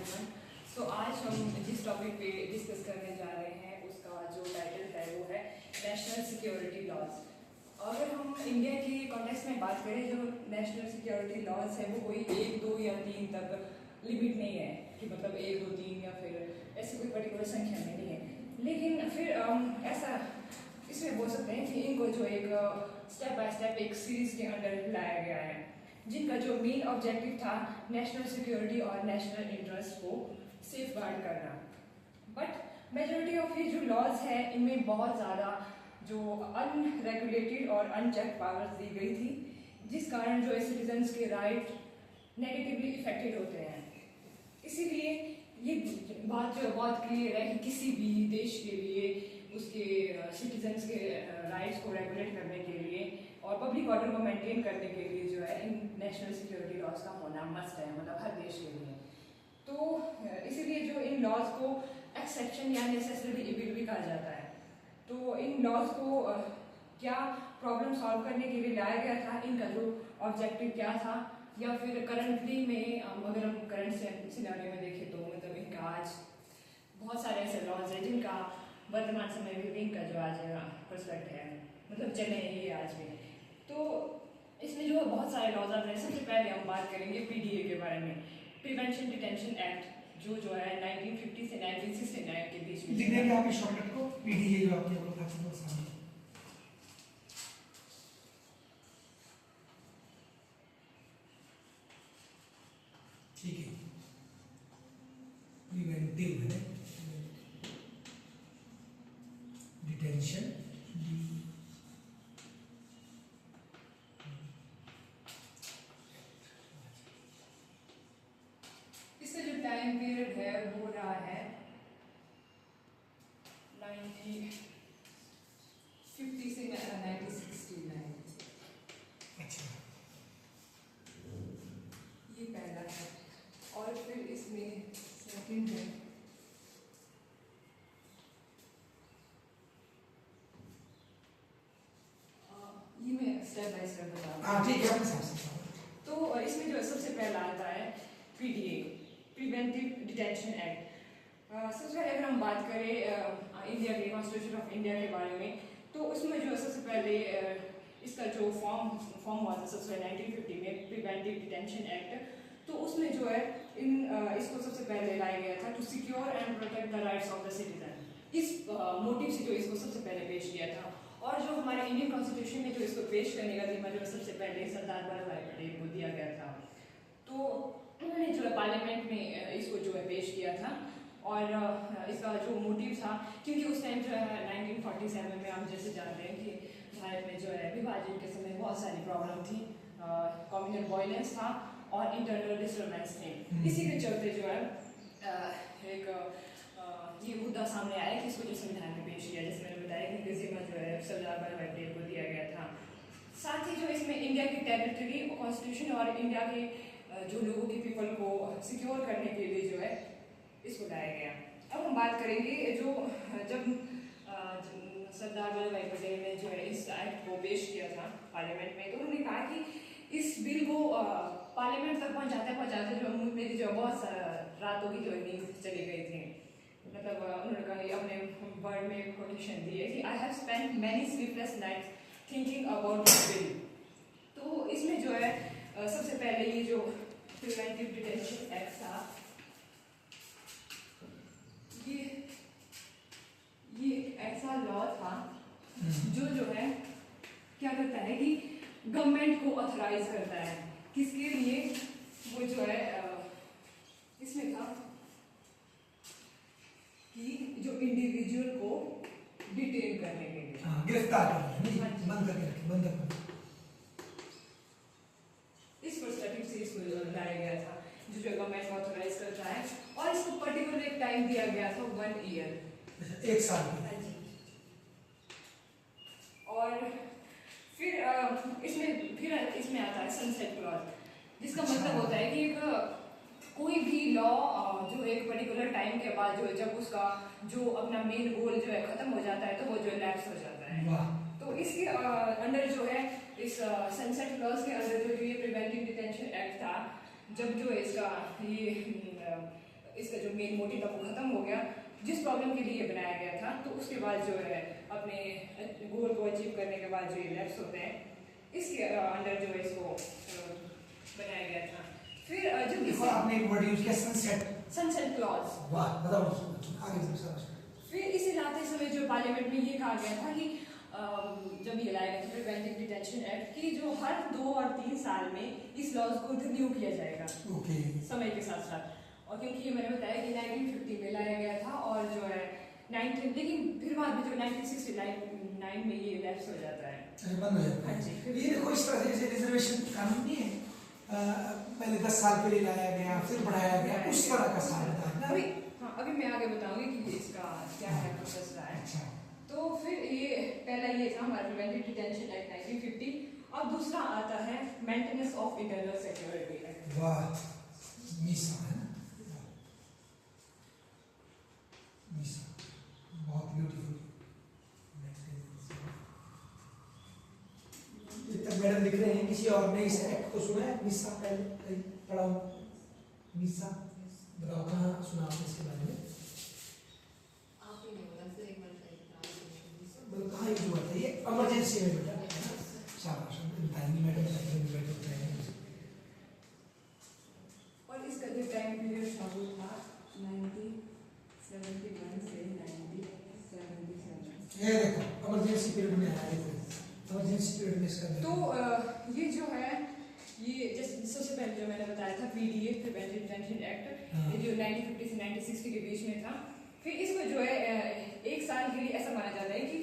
Everyone. सो आज हम जिस टॉपिक पे डिस्कस करने जा रहे हैं उसका जो टाइटल है वो है नेशनल सिक्योरिटी लॉज। अगर हम इंडिया के कॉन्टेक्स्ट में बात करें, जो नेशनल सिक्योरिटी लॉज है वो कोई 1, 2 या 3 तक लिमिट नहीं है कि मतलब 1, 2, 3 या फिर ऐसी कोई पर्टिकुलर संख्या में नहीं है। लेकिन फिर ऐसा इसमें बोल सकते हैं कि इनको जो एक स्टेप बाय स्टेप एक सीरीज के अंडर लाया गया है, जिनका जो मेन ऑब्जेक्टिव था नेशनल सिक्योरिटी और नेशनल इंटरेस्ट को सेफ गार्ड करना। बट मेजॉरिटी ऑफ ये जो लॉज है इनमें बहुत ज़्यादा जो अनरेगुलेटेड और अनचेक पावर्स दी गई थी, जिस कारण जो सिटीजन्स के राइट नेगेटिवली इफेक्टेड होते हैं। इसीलिए ये बात जो बहुत क्लियर है कि किसी भी देश के लिए उसके सिटीजन्स के राइट्स को रेगुलेट करने के लिए और पब्लिक ऑर्डर को मेंटेन करने के लिए जो है इन नेशनल सिक्योरिटी लॉज का होना मस्ट है, मतलब हर देश के लिए। तो इसीलिए जो इन लॉज को एक्सेप्शन या नेसेसरी इविल भी कहा जाता है। तो इन लॉज को क्या प्रॉब्लम सॉल्व करने के लिए लाया गया था, इनका जो ऑब्जेक्टिव क्या था, या फिर करंटली में अगर हम करंट सिनेरियो में देखें तो मतलब इनका आज बहुत सारे ऐसे लॉज हैं जिनका वर्तमान समय में भी इनका जो आज पर्सपेक्ट है मतलब चले ये आज भी। तो इसमें जो बहुत सारे लॉज आते हैं, सबसे पहले हम बात करेंगे पीडीए के बारे में, प्रिवेंशन डिटेंशन एक्ट, जो है 1950 से 1969 के बीच में। लिखेंगे आप इस शॉर्टकट को पीडीए जो आपने बोला था वो सामने ठीक है। प्रिवेंटिव है डिटेंशन इसका जो टाइम पीरियड है वो रहा है 1950 से 1969। अच्छा, ये पहला है। और फिर इसमें सेकंड है ये मैं स्टेप बाय स्टेप बता रहा हूँ। ठीक है अपने हिसाब से। तो इसमें जो सबसे पहला आता है पीडीए, प्रिवेंटिव डिटेंशन एक्ट। सबसे पहले अगर हम बात करें इंडिया के कॉन्स्टिट्यूशन ऑफ इंडिया के बारे में, तो उसमें जो सबसे पहले इसका जो फॉर्म हुआ था सबसे 1950 में प्रिवेंटिव डिटेंशन एक्ट। तो उसमें जो है इसको सबसे पहले लाया गया था to secure and protect the rights of the citizen. इस मोटिव से जो इसको सबसे पहले पेश किया था। और जो हमारे इंडियन कॉन्स्टिट्यूशन में जो इसको पेश करने का जिम्मा जो सबसे पहले सरदार वल्लभ भाई पटेल को दिया गया था। तो उन्होंने जो है पार्लियामेंट में इसको जो है पेश किया था। और इसका जो मोटिव था, क्योंकि उस टाइम जो है 1947 में हम जैसे जानते हैं कि भारत में जो है विभाजन के समय बहुत सारी प्रॉब्लम थी, कम्युनल वायलेंस था और इंटरनल डिस्टर्बेंस थे। इसी के चलते जो है एक ये मुद्दा सामने आया कि इसको जो संविधान में पेश किया, जैसे मैंने बताया कि जिम्मा जो है सरदार वल्लभ भाई पटेल को दिया गया था। साथ ही जो इसमें इंडिया की टेरिटरी कॉन्स्टिट्यूशन और इंडिया के जो लोगों की पीपल को सिक्योर करने के लिए जो है इसको लाया गया। अब हम बात करेंगे जो जब सरदार वल्लभ भाई पटेल ने जो है इस एक्ट को पेश किया था पार्लियामेंट में, तो उन्होंने कहा कि इस बिल को पार्लियामेंट तक पहुंचाते जो मेरी जो बहुत रातों की जो नींद चली गई थी। मतलब उन्होंने कहा कि अपने वर्ड में एक कोटेशन दी है कि I have spent many sleepless nights thinking about this bill. तो इसमें जो है सबसे पहले ये जो प्रिवेंटिव डिटेंशन एक्ट था, ये ऐसा लॉ था जो है क्या करता है कि गवर्नमेंट को ऑथराइज करता है किसके लिए, वो जो है इसमें था कि जो इंडिविजुअल को डिटेन करने के लिए, गिरफ्तार करना है, बंद करके रखें, बंद करना। इस पर्सपेक्टिव से इसको लाया गया था, जो गवर्नमेंट ऑथराइज करता है। और इसको पर्टिकुलर एक टाइम दिया गया था 1 ईयर, 1 साल। और फिर इसमें आता है सनसेट क्लॉज, जिसका मतलब होता है कि कोई भी लॉ जो एक पर्टिकुलर टाइम के बाद जो जब उसका जो अपना मेन गोल जो है खत्म हो जाता है तो वो जो लैप्स हो जाता है। तो इसके अंडर जो है इस सनसेट क्लॉज के अंदर जो ये प्रिवेंटिव डिटेंशन एक्ट था, जब जो इसका ये इसका जो मेन मोटिव था वो खत्म हो गया, जिस प्रॉब्लम के लिए ये बनाया गया था। तो उसके बाद जो है अपने गोल को अचीव करने के बाद जो ये लैब्स होते हैं, इसके अंडर जो है इसको बनाया गया था। फिर जब देखो आपने एक वर्ड यूज किया सनसेट। Sunset clause. वाह बताओ आगे सर। फिर इसे लाते समय जो पार्लियामेंट में ये कहा गया था कि जब ये लाया गया था प्रिवेंटिव डिटेंशन एक्ट, कि जो हर 2 और 3 साल में इस लॉज को रिन्यू किया जाएगा ओके। समय के साथ साथ। और क्योंकि ये मैंने बताया कि 1950 में लाया गया था और जो है 19 लेकिन फिर बाद में जो 1969 में ये लैप्स हो जाता है। अच्छा बंद हो जाता है। हाँ जी। ये देखो इस तरह से रिजर्वेशन कानून नहीं है, पहले 10 साल के लिए लाया गया फिर बढ़ाया गया, उस तरह का साल था ना। अभी हाँ, अभी मैं आगे बताऊंगी कि इसका क्या है प्रोसेस रहा है। अच्छा तो फिर ये पहला ये था हमारा प्रिवेंटिव डिटेंशन एक्ट 1950। अब दूसरा आता है maintenance of internal security act. वाह मीसा है ना, मीसा बहुत ब्यूटीफुल। जब तक मैडम लिख रहे हैं किसी और ने इस एक्ट को सुना है? मीसा पहले कहीं पढ़ा हो? मीसा बताओ कहाँ सुना आपने इसके बारे में? कहाँ यूज हुआ था ये? इमरजेंसी में बेटा है ना। शाबाश बताएंगी मैडम, बैठे होते हैं। और इसका जो टाइम पीरियड था वो था 1971 से 1977। ये देखो इमरजेंसी पीरियड में आया, देखो इमरजेंसी पीरियड में इसका तो ये जो है ये जैसे सबसे पहले जो मैंने बताया था पीडीए प्रिवेंटिव डिटेंशन एक्ट, हाँ। ये जो 1950 से 1960 के बीच में था। फिर इसको जो है 1 साल के लिए ऐसा माना जाता है कि